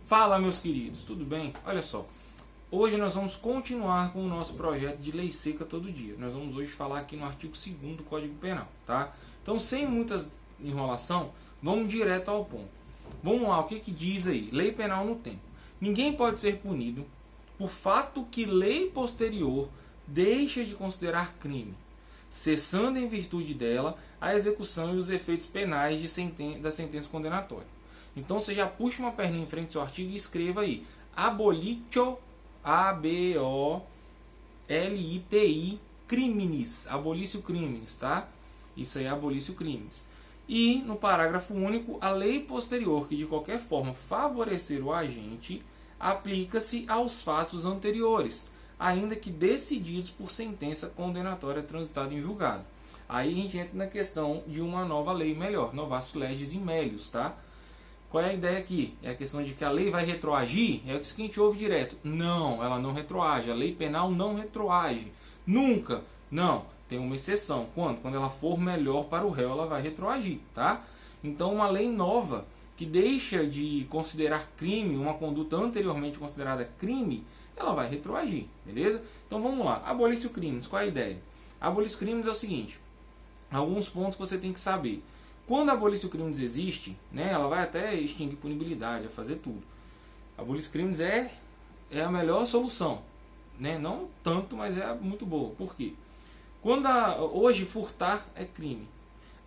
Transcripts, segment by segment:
Fala, meus queridos, tudo bem? Olha só, hoje nós vamos continuar com o nosso projeto de lei seca todo dia. Nós vamos hoje falar aqui no artigo 2º do Código Penal, tá? Então, sem muita enrolação, vamos direto ao ponto. Vamos lá, o que diz aí? Lei penal no tempo. Ninguém pode ser punido por fato que lei posterior deixa de considerar crime, cessando em virtude dela a execução e os efeitos penais da sentença condenatória. Então você já puxa uma perninha em frente ao seu artigo e escreva aí: abolitio, A-B-O-L-I-T-I, criminis, abolício criminis, tá? Isso aí é abolício crimes. E no parágrafo único, a lei posterior que de qualquer forma favorecer o agente aplica-se aos fatos anteriores, ainda que decididos por sentença condenatória transitada em julgado. Aí a gente entra na questão de uma nova lei melhor, novatus legis in melius, tá? Qual é a ideia aqui? É a questão de que a lei vai retroagir? É isso que a gente ouve direto. Não, ela não retroage. A lei penal não retroage. Nunca. Não. Tem uma exceção. Quando? Quando ela for melhor para o réu, ela vai retroagir, tá? Então, uma lei nova que deixa de considerar crime uma conduta anteriormente considerada crime, ela vai retroagir, beleza? Então, vamos lá. Abolício crimes. Qual é a ideia? Abolício crimes é o seguinte. Alguns pontos que você tem que saber. Quando a abolício crimes existe, né, ela vai até extinguir punibilidade, vai fazer tudo. Abolício crimes é a melhor solução, né? Não tanto, mas é muito boa. Por quê? Quando hoje furtar é crime.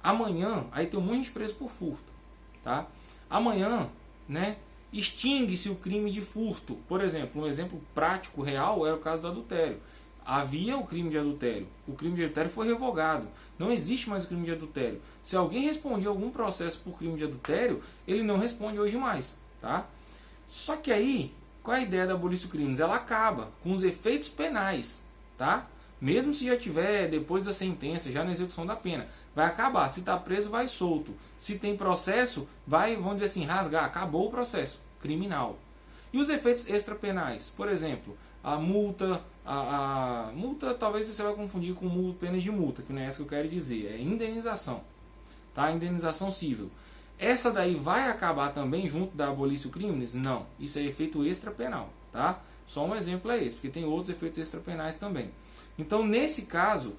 Amanhã, aí tem um monte de preso por furto, tá? Amanhã, né, extingue-se o crime de furto. Por exemplo, um exemplo prático, real, é o caso do adultério. Havia o crime de adultério. O crime de adultério foi revogado. Não existe mais o crime de adultério. Se alguém respondia algum processo por crime de adultério, ele não responde hoje mais, tá? Só que aí, qual é a ideia da abolício crimes? Ela acaba com os efeitos penais, tá? Mesmo se já tiver depois da sentença, já na execução da pena, vai acabar. Se está preso, vai solto. Se tem processo, vai, vamos dizer assim, rasgar. Acabou o processo criminal. E os efeitos extrapenais? Por exemplo, a multa, a multa talvez você vai confundir com pena de multa, que não é essa que eu quero dizer, é indenização, tá? Indenização civil. Essa daí vai acabar também junto da abolício crimes? Não, isso é efeito extrapenal, tá? Só um exemplo é esse, porque tem outros efeitos extrapenais também. Então, nesse caso,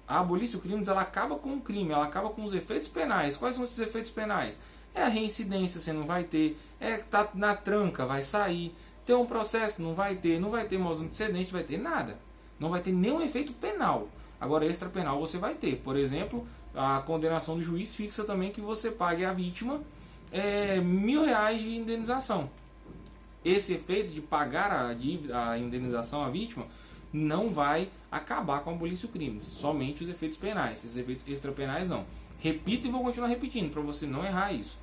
a abolício crimes ela acaba com o crime, ela acaba com os efeitos penais. Quais são esses efeitos penais? É a reincidência, você não vai ter, tá na tranca, vai sair. Tem um processo, não vai ter maus antecedentes, vai ter nada. Não vai ter nenhum efeito penal. Agora, extrapenal você vai ter. Por exemplo, a condenação do juiz fixa também que você pague à vítima R$1.000 de indenização. Esse efeito de pagar a indenização à vítima não vai acabar com a abolício crimes. Somente os efeitos penais. Esses efeitos extrapenais não. Repito e vou continuar repetindo para você não errar isso.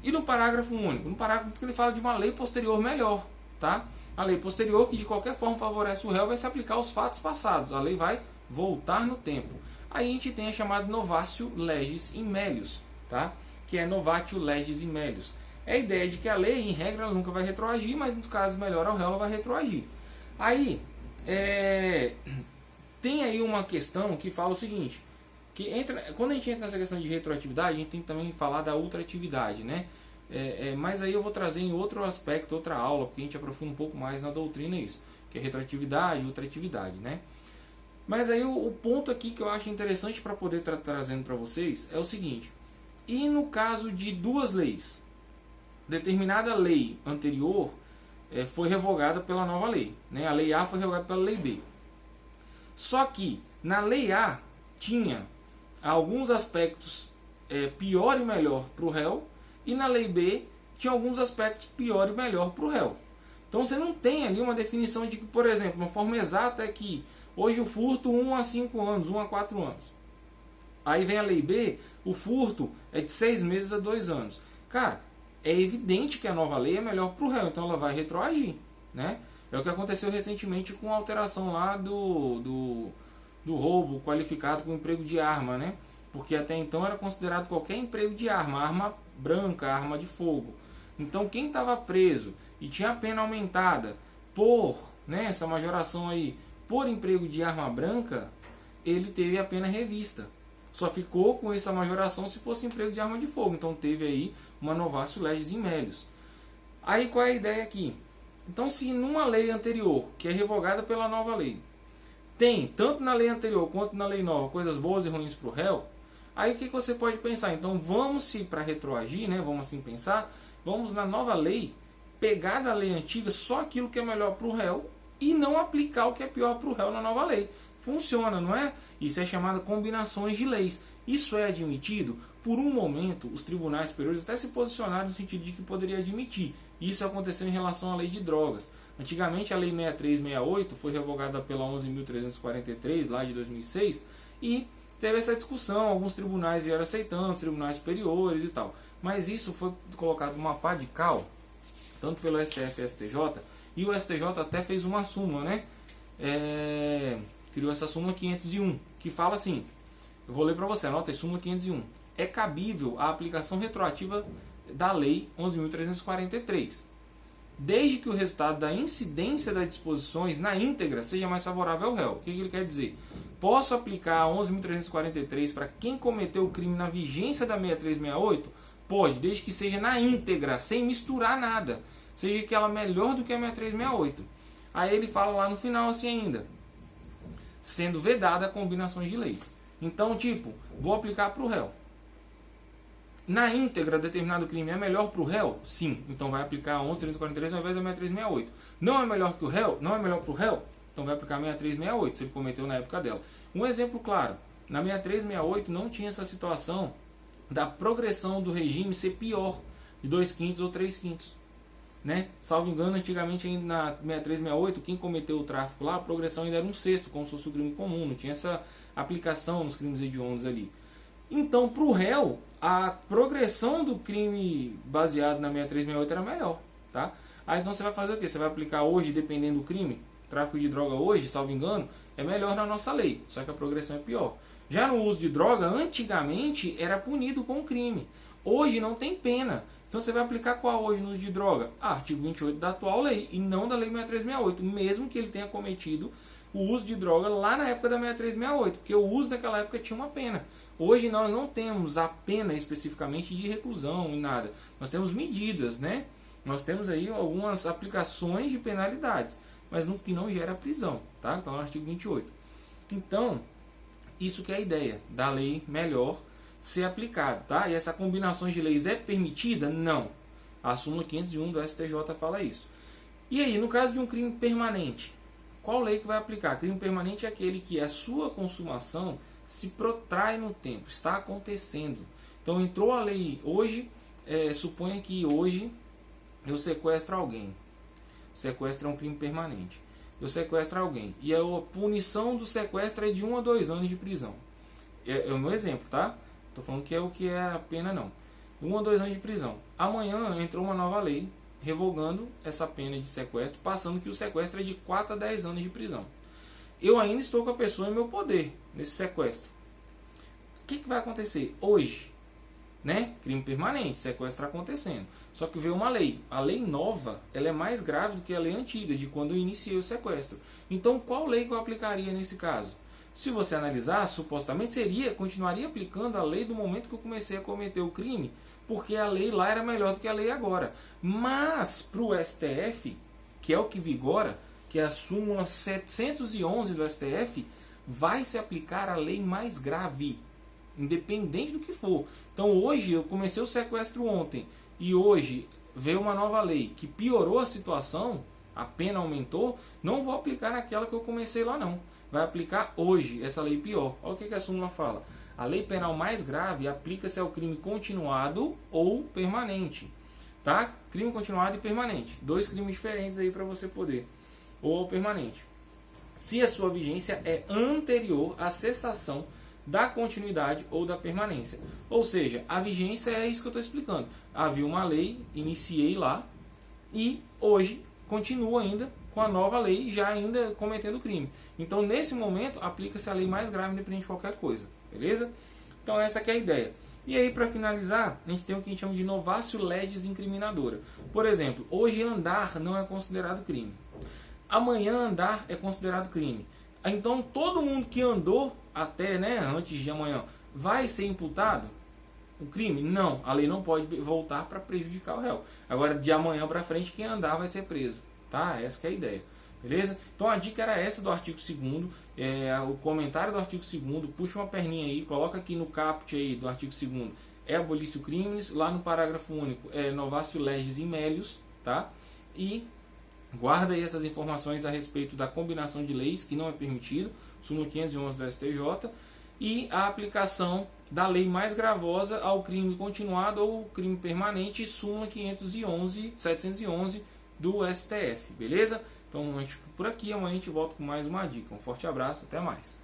E no parágrafo único? No parágrafo único ele fala de uma lei posterior melhor. Tá? A lei posterior, que de qualquer forma favorece o réu, vai se aplicar aos fatos passados. A lei vai voltar no tempo. Aí a gente tem a chamada novatio legis in melius, tá? Que é novatio legis in melius. É a ideia de que a lei, em regra, ela nunca vai retroagir, mas no caso melhor ao réu, ela vai retroagir. Aí, tem aí uma questão que fala o seguinte, que quando a gente entra nessa questão de retroatividade, a gente tem que também falar da ultratividade, né? Mas aí eu vou trazer em outro aspecto, outra aula, porque a gente aprofunda um pouco mais na doutrina isso, que é retroatividade e ultratividade, né? Mas aí o ponto aqui que eu acho interessante para poder estar trazendo para vocês é o seguinte: e no caso de duas leis, determinada lei anterior foi revogada pela nova lei, né? A lei A foi revogada pela lei B. Só que na lei A tinha alguns aspectos pior e melhor para o réu, e na lei B tinha alguns aspectos pior e melhor para o réu. Então você não tem ali uma definição de que, por exemplo, uma forma exata é que hoje o furto 1 a 5 anos, 1 a 4 anos. Aí vem a lei B, o furto é de 6 meses a 2 anos. Cara, é evidente que a nova lei é melhor para o réu, então ela vai retroagir, né? É o que aconteceu recentemente com a alteração lá do roubo qualificado com emprego de arma, né? Porque até então era considerado qualquer emprego de arma branca, arma de fogo. Então quem estava preso e tinha a pena aumentada por, né, essa majoração aí, por emprego de arma branca, ele teve a pena revista. Só ficou com essa majoração se fosse emprego de arma de fogo. Então teve aí uma novatio legis in melius. Aí qual é a ideia aqui? Então, se numa lei anterior, que é revogada pela nova lei, tem, tanto na lei anterior quanto na lei nova, coisas boas e ruins para o réu, aí o que você pode pensar? Então vamos, se para retroagir, né, vamos assim pensar, vamos na nova lei, pegar da lei antiga só aquilo que é melhor para o réu e não aplicar o que é pior para o réu na nova lei. Funciona, não é? Isso é chamado combinações de leis. Isso é admitido? Por um momento, os tribunais superiores até se posicionaram no sentido de que poderia admitir. Isso aconteceu em relação à lei de drogas. Antigamente, a lei 6368 foi revogada pela 11.343, lá de 2006, e teve essa discussão. Alguns tribunais vieram aceitando, os tribunais superiores e tal. Mas isso foi colocado numa pá de cal, tanto pelo STF e STJ, e o STJ até fez uma súmula, né? Criou essa súmula 501, que fala assim, eu vou ler para você, anota aí, súmula 501. É cabível a aplicação retroativa da lei 11.343, desde que o resultado da incidência das disposições na íntegra seja mais favorável ao réu. O que ele quer dizer? Posso aplicar a 11.343 para quem cometeu o crime na vigência da 6368? Pode, desde que seja na íntegra, sem misturar nada. Seja que ela melhor do que a 6368. Aí ele fala lá no final assim ainda, sendo vedada combinações de leis. Então, tipo, vou aplicar para o réu. Na íntegra, determinado crime é melhor para o réu? Sim. Então vai aplicar a 11.343 ao invés da 6368. Não é melhor que o réu? Não é melhor para o réu? Então vai aplicar a 6368, se ele cometeu na época dela. Um exemplo claro. Na 6368 não tinha essa situação da progressão do regime ser pior, de 2/5 ou 3/5. Né? Salvo engano, antigamente na 6368, quem cometeu o tráfico lá, a progressão ainda era 1/6, como se fosse um crime comum. Não tinha essa aplicação nos crimes hediondos ali. Então, para o réu, a progressão do crime baseado na 6368 era melhor. Tá? Aí então você vai fazer o quê? Você vai aplicar hoje, dependendo do crime, tráfico de droga hoje, salvo engano, é melhor na nossa lei, só que a progressão é pior. Já no uso de droga, antigamente era punido com crime. Hoje não tem pena. Então você vai aplicar qual hoje no uso de droga? Artigo 28 da atual lei, e não da lei 6368, mesmo que ele tenha cometido o uso de droga lá na época da 6368, porque o uso naquela época tinha uma pena. Hoje nós não temos a pena especificamente de reclusão e nada. Nós temos medidas, né? Nós temos aí algumas aplicações de penalidades, mas que não gera prisão, tá? Está no artigo 28. Então, isso que é a ideia da lei melhor ser aplicada, tá? E essa combinação de leis é permitida? Não. A súmula 501 do STJ fala isso. E aí, no caso de um crime permanente, qual lei que vai aplicar? Crime permanente é aquele que a sua consumação se protrai no tempo, está acontecendo. Então entrou a lei hoje, suponha que hoje eu sequestro alguém. Sequestro é um crime permanente. Eu sequestro alguém e a punição do sequestro é de 1 a 2 anos de prisão. É o meu exemplo, tá? Estou falando que é o que é a pena, não. 1 a 2 anos de prisão. Amanhã entrou uma nova lei revogando essa pena de sequestro, passando que o sequestro é de 4 a 10 anos de prisão. Eu ainda estou com a pessoa em meu poder nesse sequestro. O que vai acontecer hoje? Né? Crime permanente, sequestro acontecendo. Só que veio uma lei. A lei nova, ela é mais grave do que a lei antiga, de quando eu iniciei o sequestro. Então, qual lei que eu aplicaria nesse caso? Se você analisar, supostamente continuaria aplicando a lei do momento que eu comecei a cometer o crime, porque a lei lá era melhor do que a lei agora. Mas, para o STF, que é o que vigora, que é a súmula 711 do STF, vai se aplicar a lei mais grave, independente do que for. Então hoje eu comecei o sequestro ontem e hoje veio uma nova lei que piorou a situação, a pena aumentou, não vou aplicar naquela que eu comecei lá não. Vai aplicar hoje essa lei pior. Olha o que a súmula fala. A lei penal mais grave aplica-se ao crime continuado ou permanente. Tá? Crime continuado e permanente. 2 crimes diferentes aí para você poder. Ou ao permanente. Se a sua vigência é anterior à cessação da continuidade ou da permanência. Ou seja, a vigência é isso que eu estou explicando. Havia uma lei, iniciei lá, e hoje continua ainda com a nova lei, já ainda cometendo crime. Então, nesse momento, aplica-se a lei mais grave, independente de qualquer coisa. Beleza? Então, essa aqui é a ideia. E aí, para finalizar, a gente tem o que a gente chama de novatio legis incriminadora. Por exemplo, hoje andar não é considerado crime. Amanhã andar é considerado crime. Então todo mundo que andou até, né, antes de amanhã vai ser imputado? o crime? Não, a lei não pode voltar para prejudicar o réu. Agora, de amanhã para frente, quem andar vai ser preso, tá? Essa que é a ideia, beleza? Então a dica era essa do artigo 2º, o comentário do artigo 2º, puxa uma perninha aí, coloca aqui no caput aí do artigo 2º, é abolício crimes, lá no parágrafo único é novatio legis in melius, tá? E guarda aí essas informações a respeito da combinação de leis, que não é permitido, súmula 511 do STJ, e a aplicação da lei mais gravosa ao crime continuado ou crime permanente, súmula 711 do STF, beleza? Então a gente fica por aqui, amanhã a gente volta com mais uma dica. Um forte abraço, até mais.